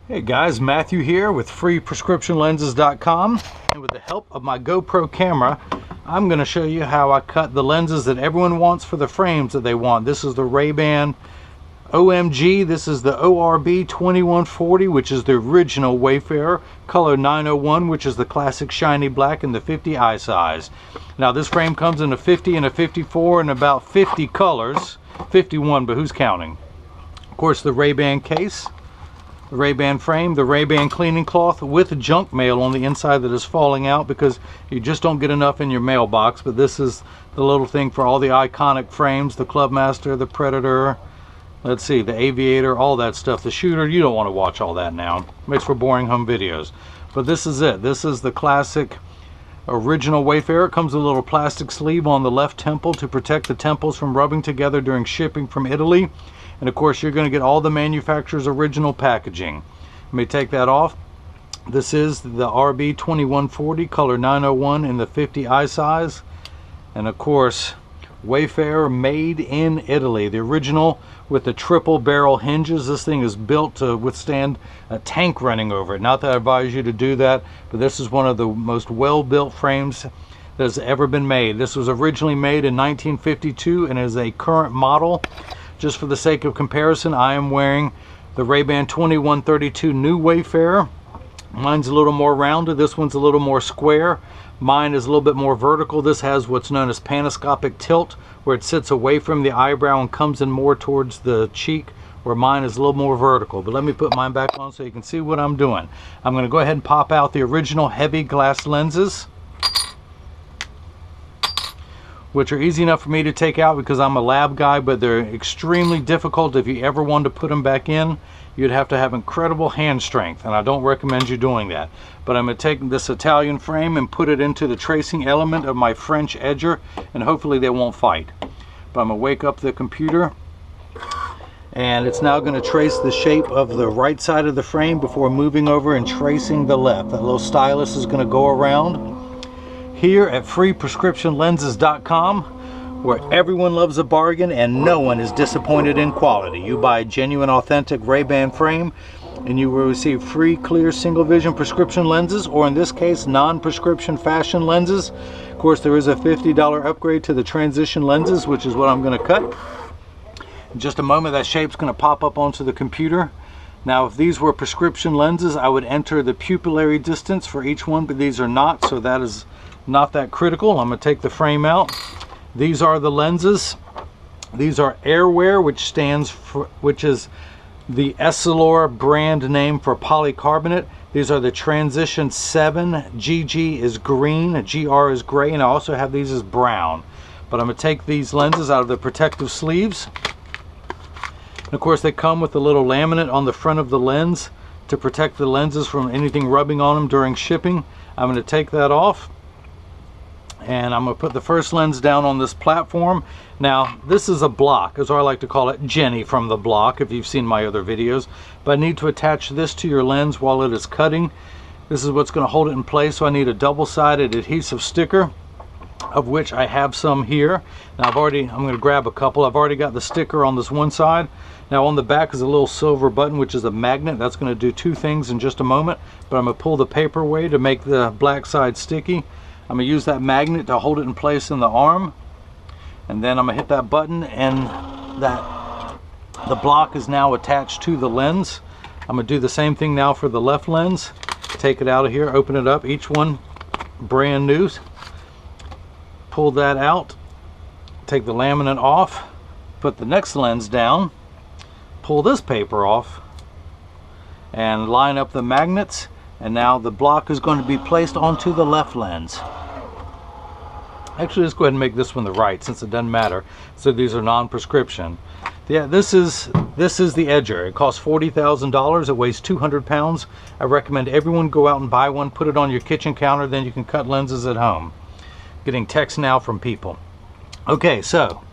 Hey guys, Matthew here with freeprescriptionlenses.com, and with the help of my GoPro camera, I'm going to show you how I cut the lenses that everyone wants for the frames that they want. This is the RayBan OMG, this is the ORB 2140, which is the original Wayfarer, color 901, which is the classic shiny black, and the 50 eye size. Now this frame comes in a 50 and a 54 and about 50 colors, 51, but who's counting? Of course, the RayBan case, the RayBan frame, the RayBan cleaning cloth with junk mail on the inside that is falling out because you just don't get enough in your mailbox. But this is the little thing for all the iconic frames, the Clubmaster, the Predator, let's see, the Aviator, all that stuff. The Shooter, you don't want to watch all that now. Makes for boring home videos. But this is it. This is the classic original Wayfarer. It comes with a little plastic sleeve on the left temple to protect the temples from rubbing together during shipping from Italy. And of course, you're going to get all the manufacturer's original packaging. Let me take that off. This is the RB 2140, color 901 in the 50 eye size. And of course, Wayfarer made in Italy. The original with the triple barrel hinges. This thing is built to withstand a tank running over it. Not that I advise you to do that, but this is one of the most well-built frames that has ever been made. This was originally made in 1952 and is a current model. Just for the sake of comparison, I am wearing the RayBan 2132 new Wayfarer. Mine's a little more rounded. This one's a little more square. Mine is a little bit more vertical. This has what's known as panoscopic tilt, where it sits away from the eyebrow and comes in more towards the cheek, where mine is a little more vertical. But let me put mine back on so you can see what I'm doing. I'm going to go ahead and pop out the original heavy glass lenses, which are easy enough for me to take out because I'm a lab guy, but they're extremely difficult. If you ever wanted to put them back in, you'd have to have incredible hand strength, and I don't recommend you doing that. But I'm going to take this Italian frame and put it into the tracing element of my French edger, and hopefully they won't fight. But I'm going to wake up the computer, and it's now going to trace the shape of the right side of the frame before moving over and tracing the left. That little stylus is going to go around. Here at freeprescriptionlenses.com, where everyone loves a bargain and no one is disappointed in quality. You buy a genuine, authentic RayBan frame and you will receive free, clear, single vision prescription lenses, or in this case, non-prescription fashion lenses. Of course, there is a $50 upgrade to the transition lenses, which is what I'm going to cut. In just a moment, that shape's going to pop up onto the computer. Now, if these were prescription lenses, I would enter the pupillary distance for each one, but these are not, so that is not that critical. I'm going to take the frame out. These are the lenses. These are Airwear, which is the Essilor brand name for polycarbonate. These are the Transition 7. GG is green, GR is gray, and I also have these as brown. But I'm going to take these lenses out of the protective sleeves. And of course, they come with a little laminate on the front of the lens to protect the lenses from anything rubbing on them during shipping. I'm going to take that off, and I'm going to put the first lens down on this platform. Now, this is a block, as I like to call it, Jenny from the block, if you've seen my other videos. But I need to attach this to your lens while it is cutting. This is what's going to hold it in place, so I need a double-sided adhesive sticker, of which I have some here. Now, I'm going to grab a couple. I've already got the sticker on this one side. Now, on the back is a little silver button, which is a magnet. That's going to do two things in just a moment. But I'm going to pull the paper away to make the black side sticky. I'm going to use that magnet to hold it in place in the arm, and then I'm going to hit that button, and the block is now attached to the lens. I'm going to do the same thing now for the left lens. Take it out of here, open it up, each one brand new. Pull that out, take the laminate off, put the next lens down, pull this paper off, and line up the magnets. And now the block is going to be placed onto the left lens. Actually, let's go ahead and make this one the right, since it doesn't matter. So these are non-prescription. Yeah, this is the edger. It costs $40,000. It weighs 200 pounds. I recommend everyone go out and buy one. Put it on your kitchen counter. Then you can cut lenses at home. Getting texts now from people. Okay, so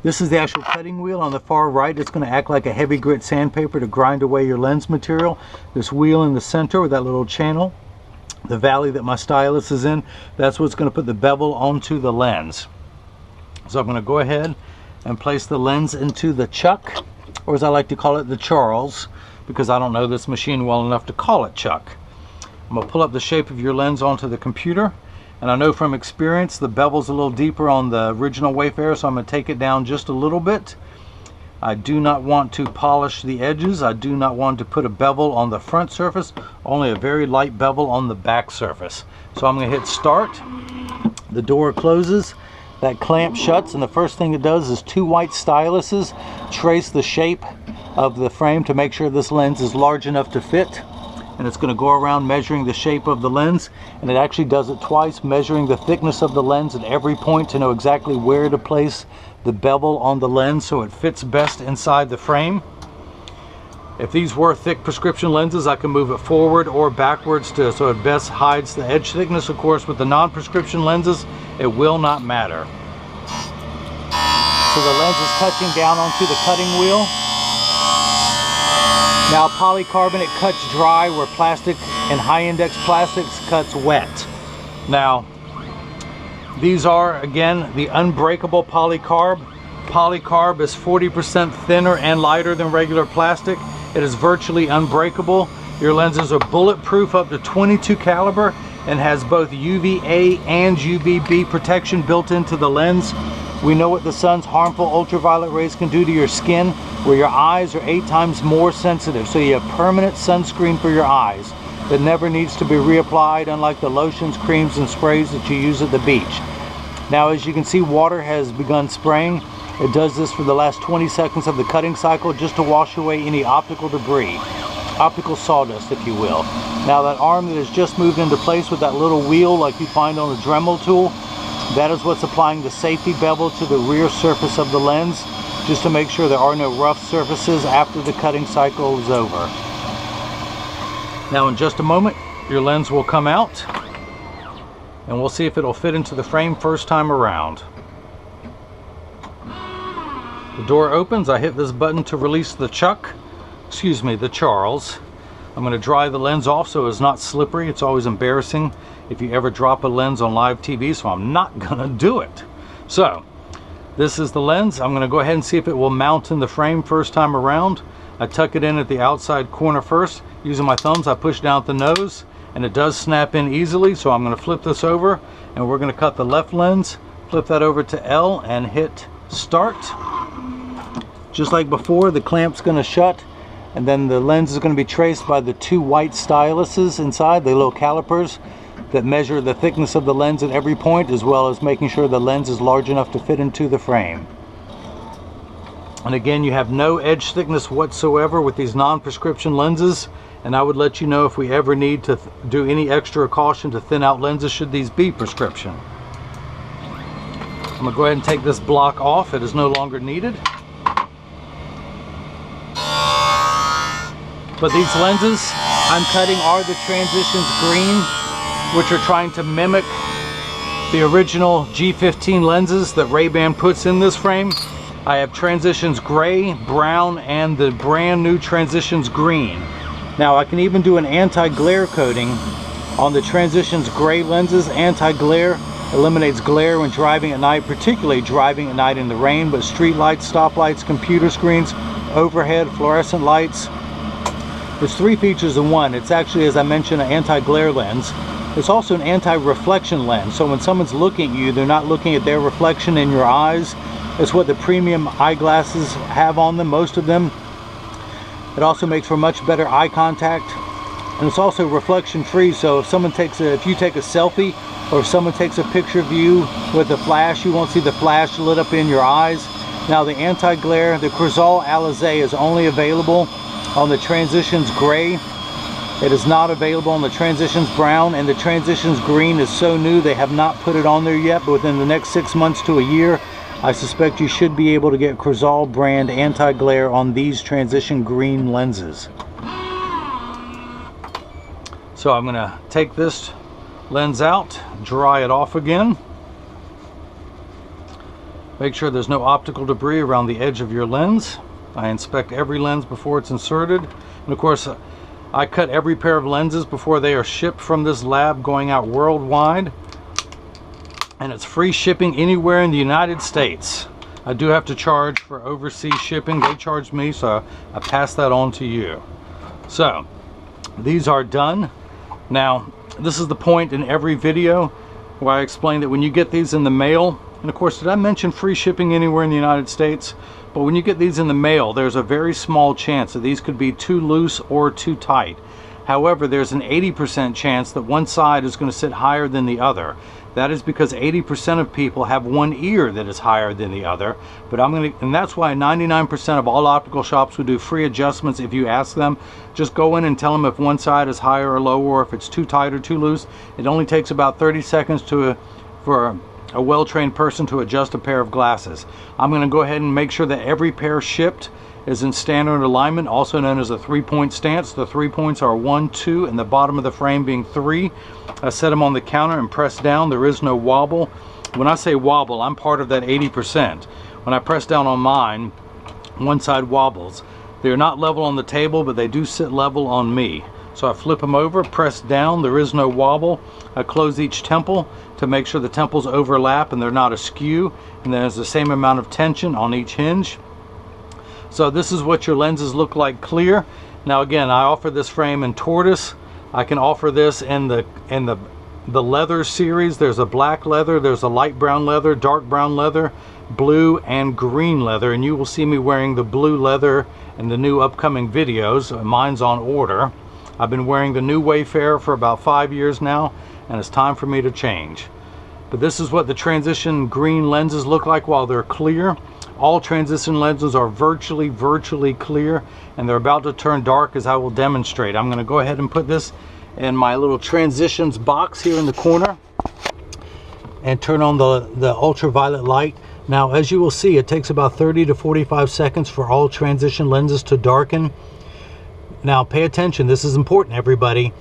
this is the actual cutting wheel on the far right. It's going to act like a heavy grit sandpaper to grind away your lens material. This wheel in the center with that little channel, the valley that my stylus is in, that's what's going to put the bevel onto the lens. So I'm going to go ahead and place the lens into the chuck, or as I like to call it, the Charles. because I don't know this machine well enough to call it chuck. I'm going to pull up the shape of your lens onto the computer, and I know from experience the bevel's a little deeper on the original Wayfarer, so I'm going to take it down just a little bit. I do not want to polish the edges. I do not want to put a bevel on the front surface, only a very light bevel on the back surface. So I'm going to hit start. The door closes, that clamp shuts, and the first thing it does is 2 white styluses trace the shape of the frame to make sure this lens is large enough to fit. And it's going to go around measuring the shape of the lens, and it actually does it twice, measuring the thickness of the lens at every point to know exactly where to place the bevel on the lens so it fits best inside the frame. If these were thick prescription lenses, I can move it forward or backwards so it best hides the edge thickness. Of course, with the non-prescription lenses, it will not matter. So the lens is touching down onto the cutting wheel. Now polycarbonate cuts dry where plastic and high index plastics cuts wet. Now these are again the unbreakable polycarb. Polycarb is 40% thinner and lighter than regular plastic. It is virtually unbreakable. Your lenses are bulletproof up to 22 caliber and has both UVA and UVB protection built into the lens. We know what the sun's harmful ultraviolet rays can do to your skin, where your eyes are 8 times more sensitive. So you have permanent sunscreen for your eyes that never needs to be reapplied, unlike the lotions, creams, and sprays that you use at the beach. Now, as you can see, water has begun spraying. It does this for the last 20 seconds of the cutting cycle just to wash away any optical debris, optical sawdust, if you will. Now, that arm that has just moved into place with that little wheel like you find on a Dremel tool, that is what's applying the safety bevel to the rear surface of the lens, just to make sure there are no rough surfaces after the cutting cycle is over. Now in just a moment, your lens will come out, and we'll see if it'll fit into the frame first time around. The door opens, I hit this button to release the the Charles. I'm going to dry the lens off so it's not slippery. It's always embarrassing if you ever drop a lens on live TV, so I'm not going to do it. So this is the lens. I'm going to go ahead and see if it will mount in the frame first time around. I tuck it in at the outside corner first. Using my thumbs, I push down at the nose, and it does snap in easily. So I'm going to flip this over, and we're going to cut the left lens, flip that over to L, and hit start. Just like before, the clamp's going to shut, and then the lens is going to be traced by the 2 white styluses inside, the little calipers that measure the thickness of the lens at every point, as well as making sure the lens is large enough to fit into the frame. And again, you have no edge thickness whatsoever with these non-prescription lenses, and I would let you know if we ever need to do any extra caution to thin out lenses should these be prescription. I'm going to go ahead and take this block off. It is no longer needed. But these lenses I'm cutting are the Transitions Green, which are trying to mimic the original G15 lenses that RayBan puts in this frame. I have Transitions Gray, Brown, and the brand new Transitions Green. Now I can even do an anti-glare coating on the Transitions Gray lenses. Anti-glare eliminates glare when driving at night, particularly driving at night in the rain, but street lights, stoplights, computer screens, overhead, fluorescent lights. There's 3 features in one. It's actually, as I mentioned, an anti-glare lens. It's also an anti-reflection lens, so when someone's looking at you, they're not looking at their reflection in your eyes. It's what the premium eyeglasses have on them, most of them. It also makes for much better eye contact, and it's also reflection free, so if you take a selfie, or if someone takes a picture of you with a flash, you won't see the flash lit up in your eyes. Now the anti-glare, the Crizal Alizé, is only available on the Transitions Gray. It is not available on the Transitions Brown, and the Transitions Green is so new they have not put it on there yet, but within the next 6 months to a year, I suspect you should be able to get Crizal brand anti-glare on these Transition Green lenses. So I'm going to take this lens out, dry it off again. Make sure there's no optical debris around the edge of your lens. I inspect every lens before it's inserted, and of course I cut every pair of lenses before they are shipped from this lab going out worldwide, and it's free shipping anywhere in the United States. I do have to charge for overseas shipping. They charge me, so I pass that on to you. So these are done. Now this is the point in every video where I explain that when you get these in the mail, and of course, did I mention free shipping anywhere in the United States? But when you get these in the mail, there's a very small chance that these could be too loose or too tight. However, there's an 80% chance that one side is going to sit higher than the other. That is because 80% of people have one ear that is higher than the other. But and that's why 99% of all optical shops will do free adjustments if you ask them. Just go in and tell them if one side is higher or lower, or if it's too tight or too loose. It only takes about 30 seconds for a well-trained person to adjust a pair of glasses. I'm going to go ahead and make sure that every pair shipped is in standard alignment, also known as a 3-point stance. The 3 points are 1, 2, and the bottom of the frame being 3. I set them on the counter and press down. There is no wobble. When I say wobble, I'm part of that 80%. When I press down on mine, one side wobbles. They're not level on the table, but they do sit level on me. So I flip them over, press down, there is no wobble. I close each temple to make sure the temples overlap and they're not askew, and there's the same amount of tension on each hinge. So this is what your lenses look like clear. Now again, I offer this frame in tortoise. I can offer this in the leather series. There's a black leather, there's a light brown leather, dark brown leather, blue and green leather, and you will see me wearing the blue leather in the new upcoming videos. Mine's on order. I've been wearing the new Wayfarer for about 5 years now, and it's time for me to change. But this is what the transition green lenses look like while they're clear. All transition lenses are virtually clear, and they're about to turn dark, as I will demonstrate. I'm going to go ahead and put this in my little transitions box here in the corner and turn on the ultraviolet light. Now, as you will see, it takes about 30 to 45 seconds for all transition lenses to darken. Now pay attention, this is important, everybody.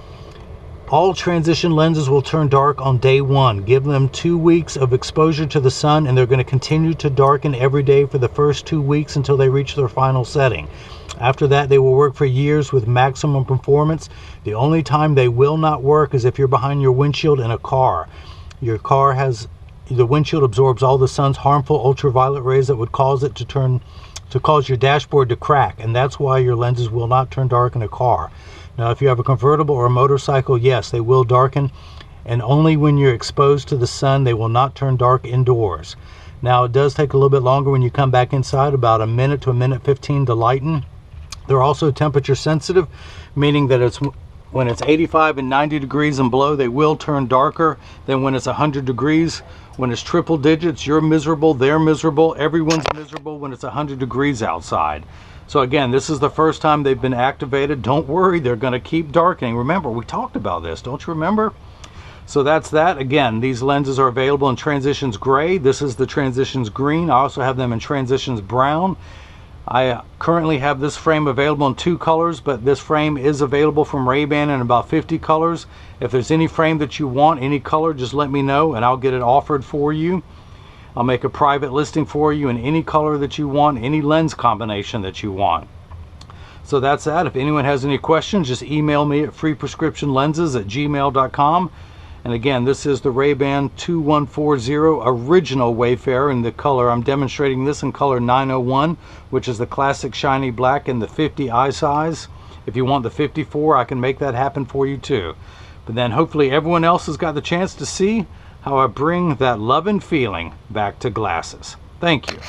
All transition lenses will turn dark on day 1. Give them 2 weeks of exposure to the sun, and they're going to continue to darken every day for the first 2 weeks until they reach their final setting. After that, they will work for years with maximum performance. The only time they will not work is if you're behind your windshield in a car. Your car has, the windshield absorbs all the sun's harmful ultraviolet rays that would cause it to cause your dashboard to crack, and that's why your lenses will not turn dark in a car. Now, if you have a convertible or a motorcycle, yes, they will darken, and only when you're exposed to the sun. They will not turn dark indoors. Now, it does take a little bit longer when you come back inside, about a minute to a minute 15 to lighten. They're also temperature sensitive, meaning that when it's 85 and 90 degrees and below, they will turn darker than when it's 100 degrees. When it's triple digits, you're miserable, they're miserable, everyone's miserable when it's 100 degrees outside. So again, this is the first time they've been activated. Don't worry, they're going to keep darkening. Remember, we talked about this, don't you remember? So that's that. Again, these lenses are available in transitions gray. This is the transitions green. I also have them in transitions brown. I currently have this frame available in 2 colors, but this frame is available from RayBan in about 50 colors. If there's any frame that you want, any color, just let me know and I'll get it offered for you. I'll make a private listing for you in any color that you want, any lens combination that you want. So that's that. If anyone has any questions, just email me at freeprescriptionlenses@gmail.com. And again, this is the RayBan 2140 original Wayfarer in the color. I'm demonstrating this in color 901, which is the classic shiny black in the 50 eye size. If you want the 54, I can make that happen for you too. But then hopefully everyone else has got the chance to see how I bring that love and feeling back to glasses. Thank you.